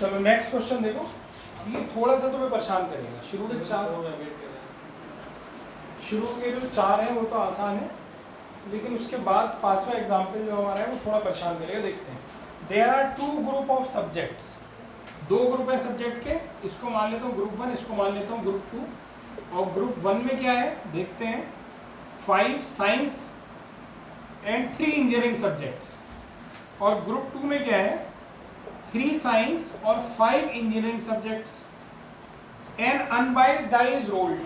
चलो next question देखो, ये थोड़ा सा तुम्हें परेशान करेगा। शुरू के जो चार हैं वो तो आसान है, लेकिन उसके बाद पांचवा एग्जाम्पल जो हमारा है वो थोड़ा परेशान करेगा। देखते हैं। There are two group of subjects, दो ग्रुप है सब्जेक्ट के। इसको मान लेता हूँ ग्रुप 1, इसको मान लेता हूँ ग्रुप 2। और ग्रुप 1 में क्या है देखते हैं, 5 साइंस एंड 3 इंजीनियरिंग सब्जेक्ट्स। और ग्रुप 2 में क्या है, 3 साइंस और 5 engineering subjects. An unbiased die is rolled.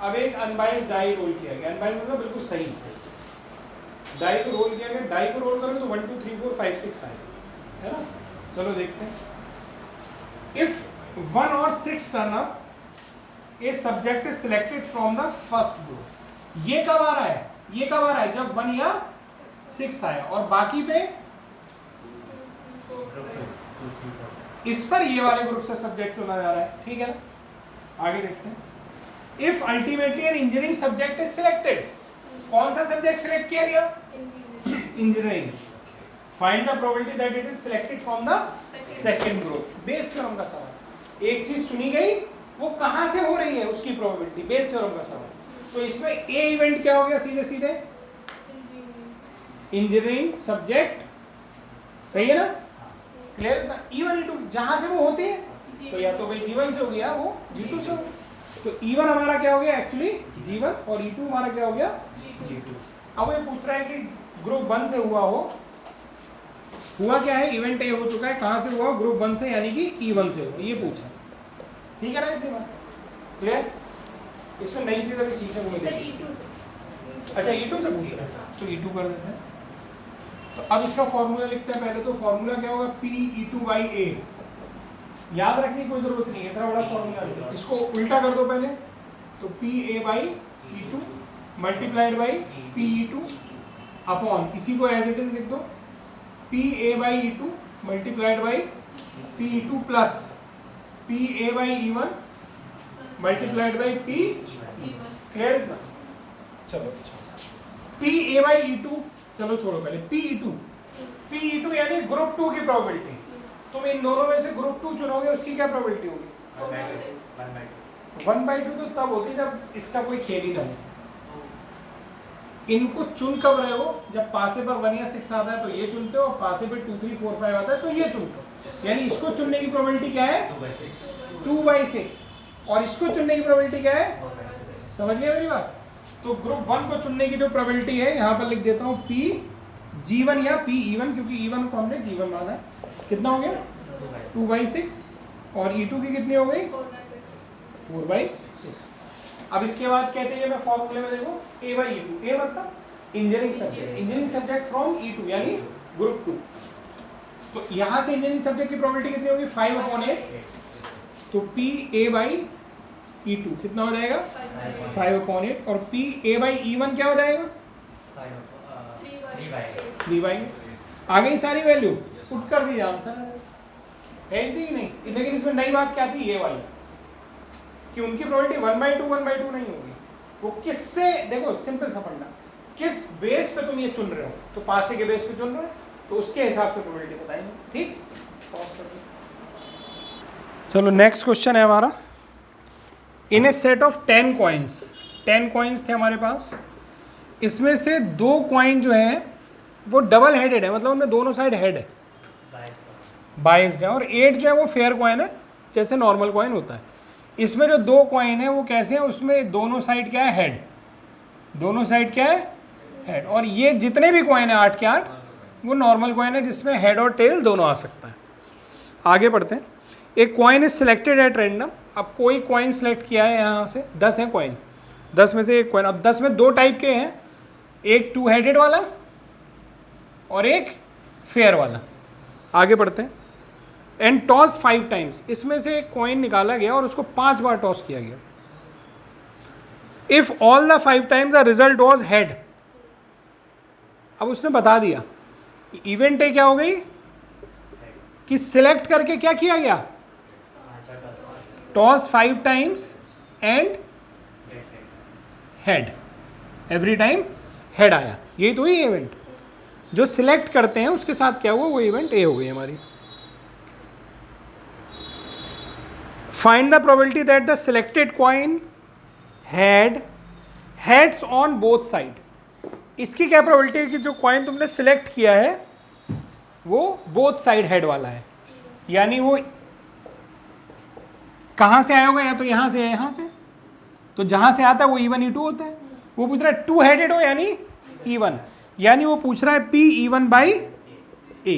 अब एक अनबाइज्ड डाई रोल किया गया, अनबाइज्ड मतलब बिल्कुल सही डाई को रोल किया गया। डाई को रोल करोगे तो 1 2 3 4 5 6 आएगा, है ना। चलो देखते हैं। इफ 1 और 6 turn up, a subject is selected from the first group. ये कब आ रहा है, ये कब आ रहा है, जब 1 या 6 आया। और बाकी पे इस पर ये वाले ग्रुप से सब्जेक्ट चुना जा रहा है, ठीक है ना। आगे देखते हैं। If ultimately an engineering subject is selected, कौन सा सब्जेक्ट सिलेक्ट किया गया, engineering. Find the probability that it is selected from the second group. Bayes theorem का सवाल, एक चीज चुनी गई, वो कहां से हो रही है उसकी प्रोबेबिलिटी, बेस थ्योरम का सवाल। तो इसमें ए इवेंट क्या हो गया, सीधे सीधे इंजीनियरिंग सब्जेक्ट, सही है ना, क्लियर है। E1 E2 जहां से वो होती है, तो या तो भाई G1 से हो गया, वो G2 से हो गया। तो E1 हमारा क्या हो गया एक्चुअली G1, और E2 हमारा क्या हो गया G2। अब ये पूछ रहा है कि ग्रुप 1 से हुआ हो, हुआ क्या है, इवेंट ए हो चुका है, कहां से हुआ, ग्रुप 1 से, यानी कि E1 से हुआ, ये पूछा, ठीक है ना। क्लियर। इसमें नई चीज अभी सीखने को मिलेगी। अच्छा E2 से पूछ रहा है, तो E2 कर देते हैं। तो अब इसका फॉर्मूला लिखते हैं पहले। तो फॉर्मूला क्या होगा, P(E2)/A। याद रखने की कोई जरूरत नहीं है, इतना बड़ा फॉर्मूला है। इसको उल्टा कर दो पहले, तो PA/E2 multiplied by PE2 upon, इसी को एज इट इज लिख दो, PA/E2 multiplied by PE2 plus PA/E1 multiplied by P। Clear इतना। चलो PA/E2, चलो छोड़ो पहले PE2 यानी ग्रुप 2 की प्रोबेबिलिटी। तुम इन दोनों में से ग्रुप 2 चुनोगे, उसकी क्या प्रोबेबिलिटी होगी, 1/2। तो तब होती जब इसका कोई खेल ही ना हो। इनको चुन कब रहे हो, जब पासे पर 1 या 6 आता है तो ये चुनते हो, और पासे पे 2 3 4 5 आता है तो ये चुनते हो। यानी इसको चुनने की प्रोबेबिलिटी क्या है, 2/6। और इसको चुनने की प्रोबेबिलिटी क्या है, समझ गए मेरी बात। तो ग्रुप 1 को चुनने की जो प्रोबेबिलिटी है, यहाँ पर लिख देता हूँ P(G1) या P(E1), क्योंकि E1 को हमने G1 माना है। कितना हो गया, 2/6। और E2 की कितनी हो गई, 4/6। अब इसके बाद क्या चाहिए, मैं फॉर्मूले में देखो, A/E2। A मतलब engineering subject, engineering subject from E2 यानी ग्रुप 2। तो यहाँ से इंजीनियरिंग सब्जेक्ट की प्रोबेबिलिटी कितनी होगी, 5/8। तो PA/E2 कितना हो जाएगा, 5/8। और PA/E1 क्या हो जाएगा, 3/8। आ गई सारी वैल्यू, पुट कर दी आंसर है, इजी ही नहीं। लेकिन इसमें नई बात क्या थी, ये वाली, कि उनकी प्रोबेबिलिटी 1/2 नहीं होगी। वो किससे, देखो सिंपल सा फंडा, किस बेस पे तुम ये चुन रहे हो, तो पासे के बेस पे चुन रहे हो, तो उसके हिसाब से प्रोबेबिलिटी बताएंगे, ठीक। चलो नेक्स्ट क्वेश्चन है हमारा। इन ए सेट ऑफ 10 कॉइन्स, 10 कॉइन्स थे हमारे पास, इसमें से 2 कॉइन जो है वो डबल हेडेड है, मतलब उनमें दोनों साइड हेड है, बाइस्ड है। और 8 जो है वो फेयर कॉइन है, जैसे नॉर्मल कॉइन होता है। इसमें जो 2 कॉइन है वो कैसे हैं, उसमें दोनों साइड क्या है, हेड, दोनों साइड क्या है, हेड। और ये जितने भी कॉइन है 8 के 8 वो नॉर्मल कॉइन है, जिसमें हेड और टेल दोनों आ सकता है। आगे बढ़ते हैं। एक coin is selected at random. अब कोई कॉइन सेलेक्ट किया है, यहाँ से 10 है कॉइन, 10 में से एक कॉइन। अब 10 में 2 टाइप के हैं, एक 2 हेडेड वाला और एक फेयर वाला। आगे बढ़ते हैं। एंड टॉस्ड 5 टाइम्स, इसमें से एक कॉइन निकाला गया और उसको 5 बार टॉस किया गया। If all the 5 times the result was head. अब उसने बता दिया, इवेंट ए क्या हो गई, कि सिलेक्ट करके क्या किया गया, toss 5 times and head, every time head आया। यही तो हुई इवेंट। जो सिलेक्ट करते हैं उसके साथ क्या हुआ, वो इवेंट ए हो गई हमारी। Find the probability that the selected coin had heads on both side. इसकी क्या प्रोबेबिलिटी है कि जो कॉइन तुमने सिलेक्ट किया है वो बोथ साइड हेड वाला है, यानी वो कहां से आया होगा, या तो यहां से या यहां से, तो जहां से आता है वो E1 E2 होता है। वो पूछ रहा है टू हेडेड हो यानी E1, यानी वो पूछ रहा है P E1 बाई A,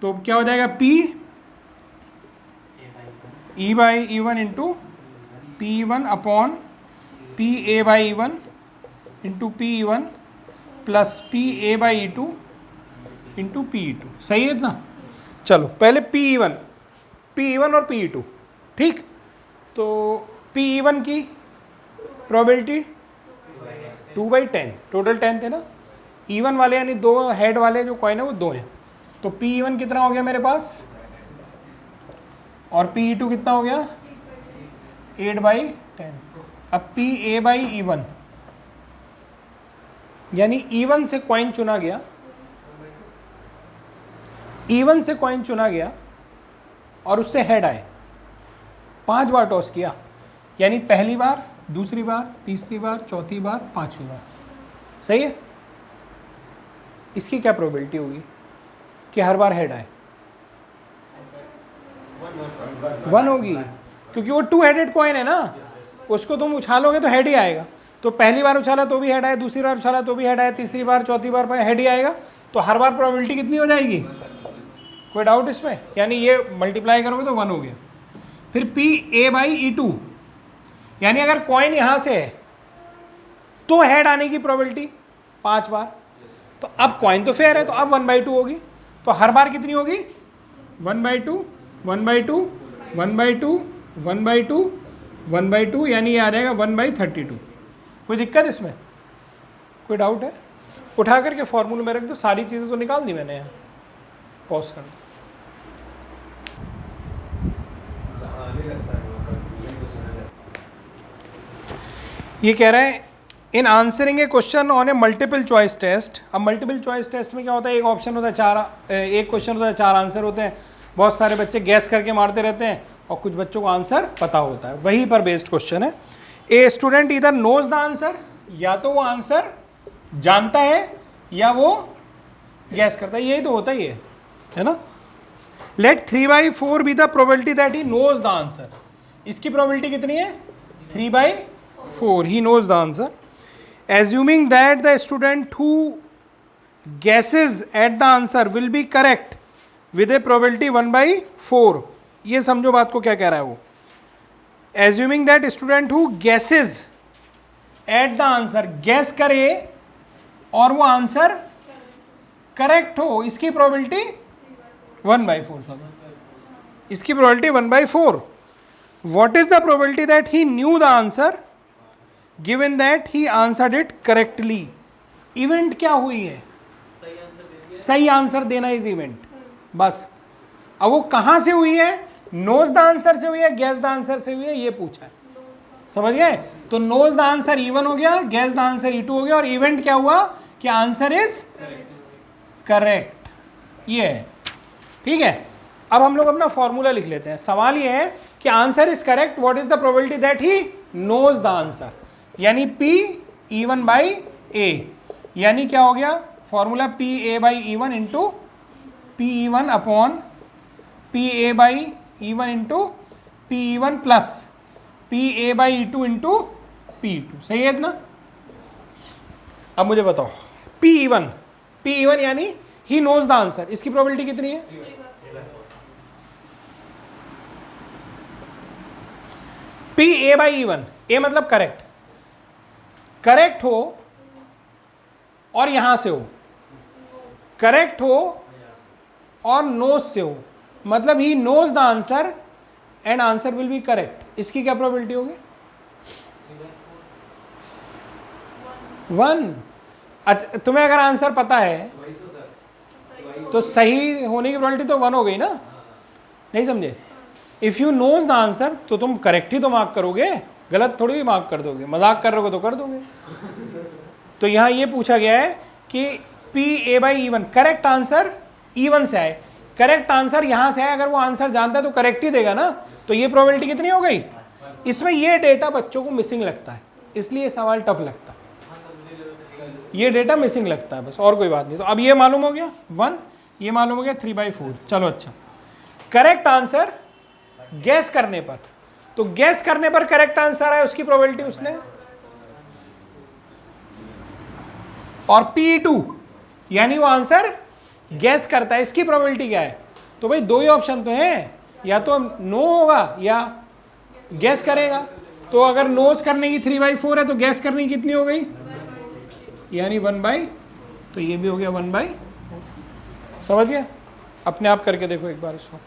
तो क्या हो जाएगा P E by E1 into P1 upon P A by E1 into P1 plus P A by E2 into P2। सही है इतना? चलो पहले P1 और P2, ठीक। तो P1 की प्रोबेबिलिटी 2/10, टोटल 10 थे ना। E1 वाले यानी दो हेड वाले जो कॉइन है वो दो हैं, तो P1 कितना हो गया मेरे पास, और P2 कितना हो गया 8/10। अब PA बाई E1, यानी E1 से कॉइन चुना गया, E1 से कॉइन चुना गया और उससे हेड आए, 5 बार टॉस किया, यानी पहली बार, दूसरी बार, तीसरी बार, चौथी बार, पांचवी बार। सही है? इसकी क्या प्रोबेबिलिटी होगी कि हर बार हेड आए? 1 होगी, क्योंकि वो 2 हेडेड कॉइन है ना, उसको तुम उछालोगे तो हेड ही आएगा। तो पहली बार उछाला तो भी हेड आया, दूसरी बार उछाला तो भी हेड आया, तीसरी बार, चौथी बार हेड ही आएगा, तो हर बार प्रोबेबिलिटी कितनी हो जाएगी? कोई डाउट इसमें? यानी ये मल्टीप्लाई करोगे तो 1 हो गया। फिर PA बाई E2, यानी अगर कॉइन यहां से है तो हेड आने की प्रोबेबिलिटी 5 बार, तो अब कॉइन तो फेयर है तो अब 1/2 होगी, तो हर बार कितनी होगी? 1/2, 1/2, 1/2, 1/2, 1/2, यानी ये आ जाएगा 1/32। कोई दिक्कत इसमें? कोई डाउट है? उठा करके फॉर्मूले में रख दो, सारी चीज़ें तो निकाल दी मैंने यहाँ। पॉज कर दो। ये कह रहा है in answering a question on a multiple choice test. अब मल्टीपल चॉइस टेस्ट में क्या होता है, एक ऑप्शन होता है, एक क्वेश्चन होता है, 4 आंसर होते हैं। बहुत सारे बच्चे गैस करके मारते रहते हैं और कुछ बच्चों को आंसर पता होता है, वहीं पर बेस्ड क्वेश्चन है। ए स्टूडेंट इधर नोज द आंसर, या तो वो आंसर जानता है या वो गैस करता है, यही तो होता ही है ना। Let 3/4 be the probability that he knows the answer. इसकी प्रोबेबिलिटी कितनी है? 3/4, he knows the answer. Assuming that the student who guesses at the answer will be correct with a probability 1/4। ये समझो बात को क्या कह रहा है वो। Assuming that student who guesses at the answer, guess करे और वो आंसर करेक्ट हो, इसकी प्रोबेबिलिटी 1/4। इसकी probability 1/4। What is the probability that he knew the answer given that he answered it correctly? Event क्या हुई है? सही आंसर देना इज इवेंट, बस। अब वो कहां से हुई है? नोज द आंसर से हुई है, गैस द आंसर से हुई है, ये पूछा है। समझ गए? तो नोज द आंसर E1 हो गया, गैस द आंसर E2 हो गया, और इवेंट क्या हुआ कि आंसर इज करेक्ट। ये है, ठीक है। अब हम लोग अपना फॉर्मूला लिख लेते हैं। सवाल ये है कि answer is correct, what is the probability that he knows the answer, यानी P E1 बाई A, यानी क्या हो गया formula PA by E1 into PE1 upon PA by E1 into PE1 plus PA by E2 into P2। सही है इतना? अब मुझे बताओ PE1 यानी ही नोज द आंसर, इसकी प्रोबेबिलिटी कितनी है? PA बाई E1, A मतलब करेक्ट, करेक्ट हो और यहां से हो, करेक्ट हो और नोज से हो, मतलब he knows the answer and answer will be correct. इसकी क्या प्रोबेबिलिटी होगी? 1। तुम्हें अगर आंसर पता है तो सही होने की प्रोबेबिलिटी तो 1 हो गई ना, नहीं समझे? If you knows the answer तो तुम करेक्ट ही तो मार्क करोगे, गलत थोड़ी भी मार्क कर दोगे, मजाक कर रहोगे तो कर दोगे। तो यहां ये पूछा गया है कि PA by E1, correct answer E1 से आए, करेक्ट आंसर यहां से है, अगर वो आंसर जानता है तो करेक्ट ही देगा ना, तो ये प्रोबेबिलिटी कितनी हो गई। इसमें ये डेटा बच्चों को मिसिंग लगता है, इसलिए सवाल टफ लगता है, ये डेटा मिसिंग लगता है बस, और कोई बात नहीं। तो अब ये मालूम हो गया 1, ये मालूम हो गया 3/4। चलो अच्छा, करेक्ट आंसर गैस करने पर, तो गैस करने पर करेक्ट आंसर है उसकी प्रोबेबिलिटी उसने, और P2 यानी वो आंसर गैस करता है, इसकी प्रोबेबिलिटी क्या है। तो भाई दो ही ऑप्शन तो हैं, या तो नो होगा या गैस करेगा। तो अगर नोस करने की 3/4 है तो गैस करने की कितनी हो गई, यानी 1/, तो ये भी हो गया 1/। समझ गया, अपने आप करके देखो एक बार इसको।